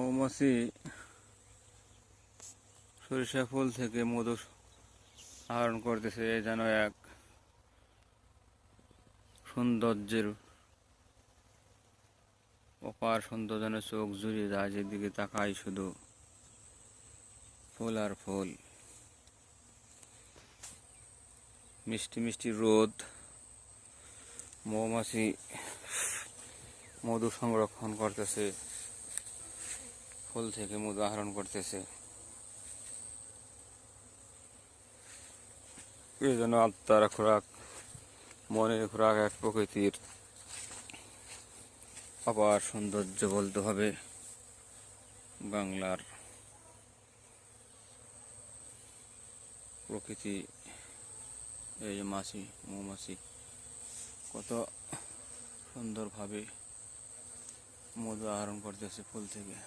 মৌমাছি সরিষা ফুল থেকে মধু আহরণ করতেছে। এ যেন এক সৌন্দর্যের অপার সৌন্দর্য, যেন চোখ জুড়িয়ে যায়। যেদিকে তাকাই শুধু ফুল আর ফুল। মিষ্টি মিষ্টি রোদ, মৌমাছি মধু সংরক্ষণ করতেছে, ফুল থেকে মধু আহরণ করতেছে। এই জন্য আত্মার খোরাক, মনের খোরাক, এক প্রকৃতির অপার সৌন্দর্য বলতে হবে বাংলার প্রকৃতি। এই যে মৌমাছি কত সুন্দরভাবে মধু আহরণ করতেছে ফুল থেকে।